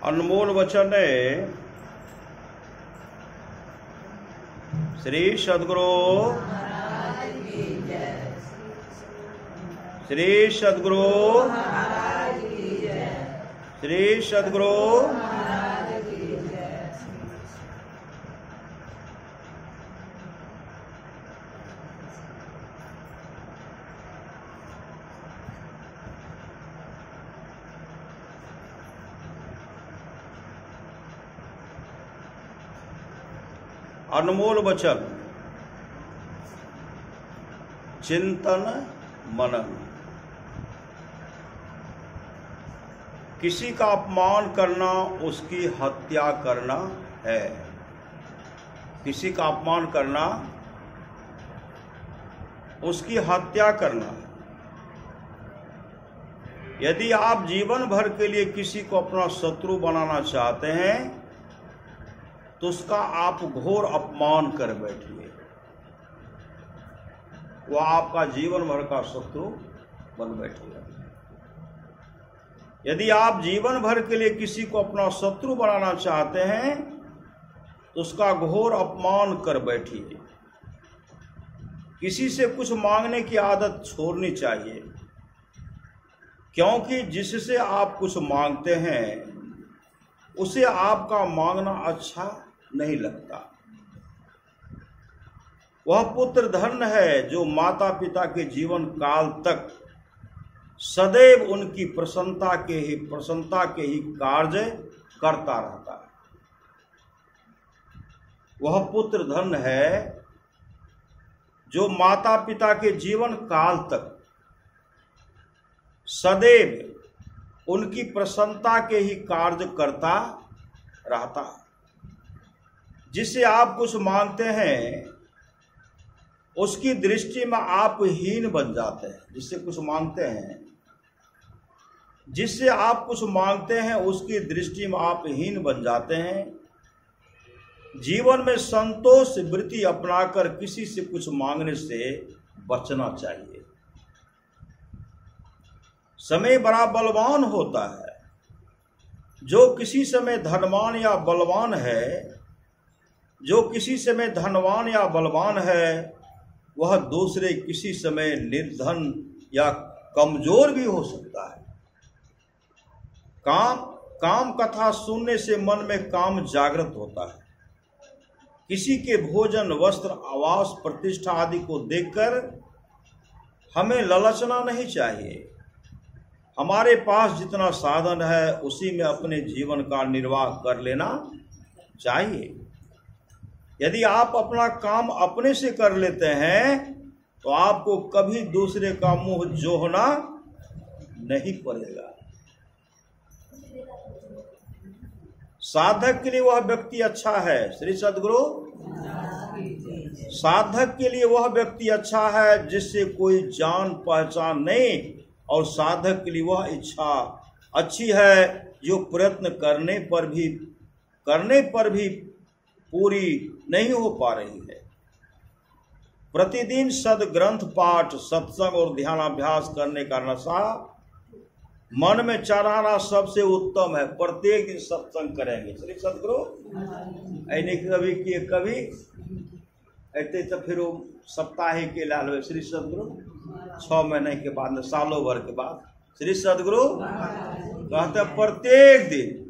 अनमोल वचन है श्री सद्गुरु श्री सद्गुरु श्री सद्गुरु अनमोल वचन चिंतन मनन। किसी का अपमान करना उसकी हत्या करना है। किसी का अपमान करना उसकी हत्या करना। यदि आप जीवन भर के लिए किसी को अपना शत्रु बनाना चाहते हैं तो उसका आप घोर अपमान कर बैठिए, वह आपका जीवन भर का शत्रु बन बैठेगा। यदि आप जीवन भर के लिए किसी को अपना शत्रु बनाना चाहते हैं तो उसका घोर अपमान कर बैठिए। किसी से कुछ मांगने की आदत छोड़नी चाहिए, क्योंकि जिससे आप कुछ मांगते हैं उसे आपका मांगना अच्छा नहीं लगता। वह पुत्र धन्य है जो माता पिता के जीवन काल तक सदैव उनकी प्रसन्नता के ही कार्य करता रहता है। वह पुत्र धन्य है जो माता पिता के जीवन काल तक सदैव उनकी प्रसन्नता के ही कार्य करता रहता है। जिससे आप कुछ मांगते हैं उसकी दृष्टि में आप हीन बन जाते हैं। जिससे कुछ मांगते हैं, जिससे आप कुछ मांगते हैं उसकी दृष्टि में आप हीन बन जाते हैं। जीवन में संतोष वृत्ति अपनाकर किसी से कुछ मांगने से बचना चाहिए। समय बड़ा बलवान होता है। जो किसी समय धनवान या बलवान है, जो किसी समय धनवान या बलवान है, वह दूसरे किसी समय निर्धन या कमजोर भी हो सकता है। काम कथा सुनने से मन में काम जागृत होता है। किसी के भोजन, वस्त्र, आवास, प्रतिष्ठा आदि को देखकर हमें ललचना नहीं चाहिए। हमारे पास जितना साधन है उसी में अपने जीवन का निर्वाह कर लेना चाहिए। यदि आप अपना काम अपने से कर लेते हैं तो आपको कभी दूसरे का मुंह जोहना नहीं पड़ेगा। साधक के लिए वह व्यक्ति अच्छा है। श्री सद्गुरु, साधक के लिए वह व्यक्ति अच्छा है जिससे कोई जान पहचान नहीं, और साधक के लिए वह इच्छा अच्छी है जो प्रयत्न करने पर भी पूरी नहीं हो पा रही है। प्रतिदिन सदग्रंथ पाठ, सत्संग और ध्यानाभ्यास करने का नशा मन में चढ़ाना सबसे उत्तम है। प्रत्येक दिन सत्संग करेंगे। श्री सद्गुरु ऐने कभी किए कभी ऐसे तो फिर वो साप्ताहिक के लाल हुए। श्री सद्गुरु 6 महीने के बाद में, सालों भर के बाद श्री सद्गुरु कहते प्रत्येक दिन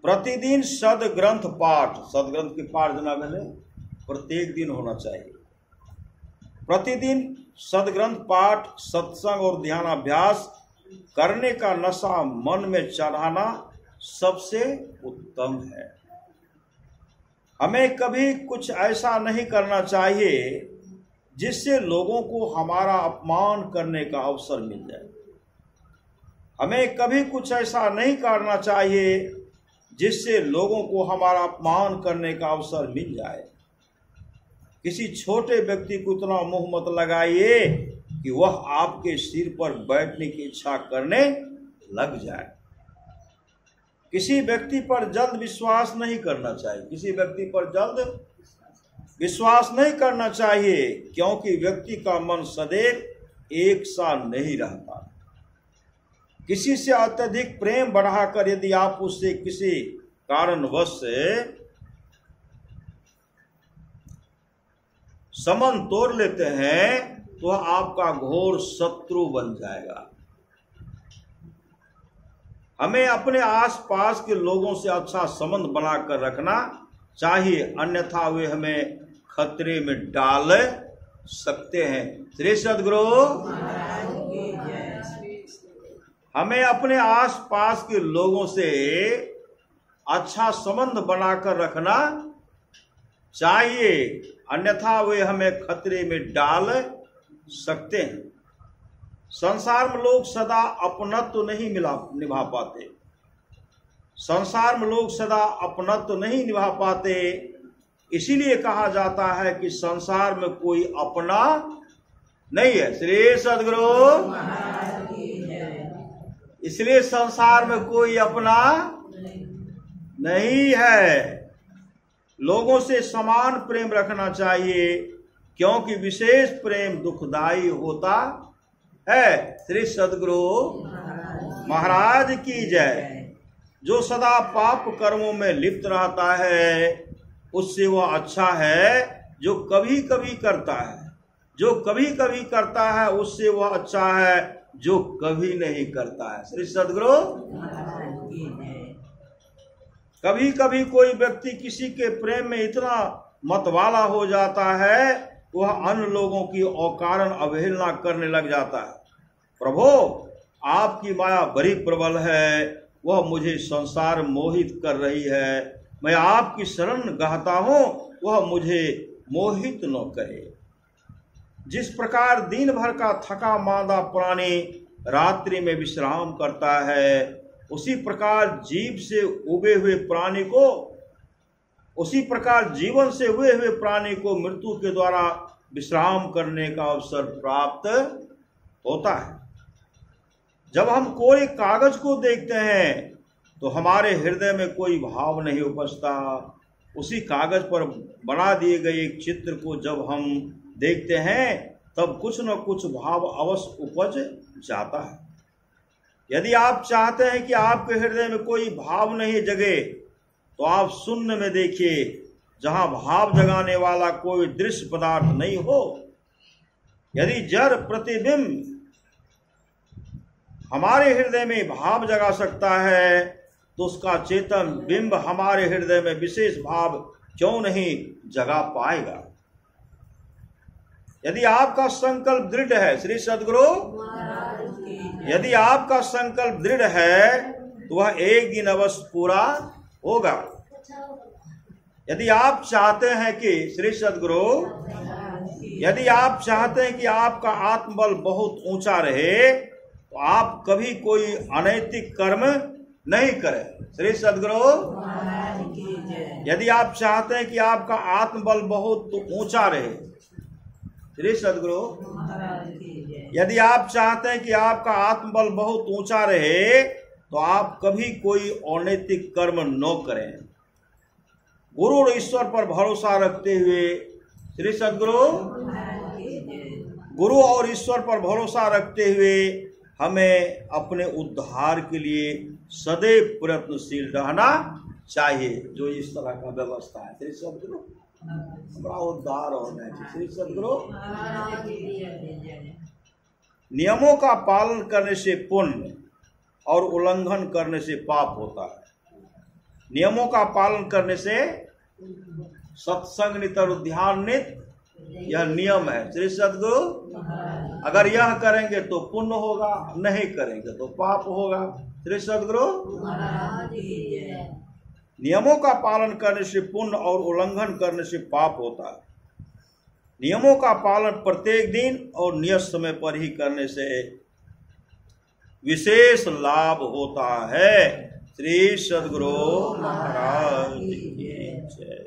प्रतिदिन सदग्रंथ पाठ, सदग्रंथ की पाठ जना मैंने प्रत्येक दिन होना चाहिए। प्रतिदिन सदग्रंथ पाठ, सत्संग और ध्यानाभ्यास करने का नशा मन में चढ़ाना सबसे उत्तम है। हमें कभी कुछ ऐसा नहीं करना चाहिए जिससे लोगों को हमारा अपमान करने का अवसर मिल जाए। हमें कभी कुछ ऐसा नहीं करना चाहिए जिससे लोगों को हमारा अपमान करने का अवसर मिल जाए। किसी छोटे व्यक्ति को इतना मुंह मत लगाइए कि वह आपके सिर पर बैठने की इच्छा करने लग जाए। किसी व्यक्ति पर जल्द विश्वास नहीं करना चाहिए। किसी व्यक्ति पर जल्द विश्वास नहीं करना चाहिए, क्योंकि व्यक्ति का मन सदैव एक सा नहीं रहता। किसी से अत्यधिक प्रेम बढ़ाकर यदि आप उससे किसी कारणवश से संबंध तोड़ लेते हैं तो आपका घोर शत्रु बन जाएगा। हमें अपने आसपास के लोगों से अच्छा संबंध बनाकर रखना चाहिए, अन्यथा वे हमें खतरे में डाल सकते हैं। श्री सद्गुरु, हमें अपने आसपास के लोगों से अच्छा संबंध बनाकर रखना चाहिए, अन्यथा वे हमें खतरे में डाल सकते हैं। संसार में लोग सदा अपनत्व नहीं निभा पाते। संसार में लोग सदा अपनत्व नहीं निभा पाते, इसीलिए कहा जाता है कि संसार में कोई अपना नहीं है। श्री सद्गुरु, इसलिए संसार में कोई अपना नहीं है। लोगों से समान प्रेम रखना चाहिए, क्योंकि विशेष प्रेम दुखदाई होता है। श्री सद्गुरु महाराज की जय। जो सदा पाप कर्मों में लिप्त रहता है उससे वह अच्छा है जो कभी कभी करता है। जो कभी कभी करता है उससे वह अच्छा है जो कभी नहीं करता है। श्री सद्गुरु, कभी कभी कोई व्यक्ति किसी के प्रेम में इतना मतवाला हो जाता है वह अन्य लोगों की अकारण अवहेलना करने लग जाता है। प्रभु, आपकी माया बड़ी प्रबल है, वह मुझे संसार मोहित कर रही है। मैं आपकी शरण गहता हूं, वह मुझे मोहित न करे। जिस प्रकार दिन भर का थका मांदा प्राणी रात्रि में विश्राम करता है, उसी प्रकार जीव से उगे हुए प्राणी को, उसी प्रकार जीवन से हुए हुए प्राणी को मृत्यु के द्वारा विश्राम करने का अवसर प्राप्त होता है। जब हम कोई कागज को देखते हैं तो हमारे हृदय में कोई भाव नहीं उपजता। उसी कागज पर बना दिए गए एक चित्र को जब हम देखते हैं तब कुछ न कुछ भाव अवश्य उपज जाता है। यदि आप चाहते हैं कि आपके हृदय में कोई भाव नहीं जगे तो आप शून्य में देखिए, जहां भाव जगाने वाला कोई दृश्य पदार्थ नहीं हो। यदि जड़ प्रतिबिंब हमारे हृदय में भाव जगा सकता है तो उसका चेतन बिंब हमारे हृदय में विशेष भाव क्यों नहीं जगा पाएगा। यदि आपका संकल्प दृढ़ है, श्री सद्गुरु, यदि आपका संकल्प दृढ़ है तो वह एक दिन अवश्य पूरा होगा। यदि आप चाहते हैं कि, श्री सद्गुरु, यदि आप चाहते हैं कि आपका आत्मबल बहुत ऊंचा रहे तो आप कभी कोई अनैतिक कर्म नहीं करें। श्री सद्गुरु, यदि आप चाहते हैं कि आपका आत्मबल बहुत ऊंचा रहे, श्री सद्गुरु, यदि आप चाहते हैं कि आपका आत्मबल बहुत ऊंचा रहे तो आप कभी कोई अनैतिक कर्म न करें। गुरु और ईश्वर पर भरोसा रखते हुए, श्री सद्गुरु, गुरु और ईश्वर पर भरोसा रखते हुए हमें अपने उद्धार के लिए सदैव प्रयत्नशील रहना चाहिए। जो इस तरह का व्यवस्था है, श्री सद्गुरु, हमारा उद्धार होना चाहिए। श्री सद्गुरु, नियमों का पालन करने से पुण्य और उल्लंघन करने से पाप होता है। नियमों का पालन करने से सत्संग नित और ध्यान नित, यह नियम है। श्री सद्गुरु, अगर यह करेंगे तो पुण्य होगा, नहीं करेंगे तो पाप होगा। श्री सद्गुरु, नियमों का पालन करने से पुण्य और उल्लंघन करने से पाप होता है। नियमों का पालन प्रत्येक दिन और नियत समय पर ही करने से विशेष लाभ होता है। श्री सद्गुरु महाराज की जय।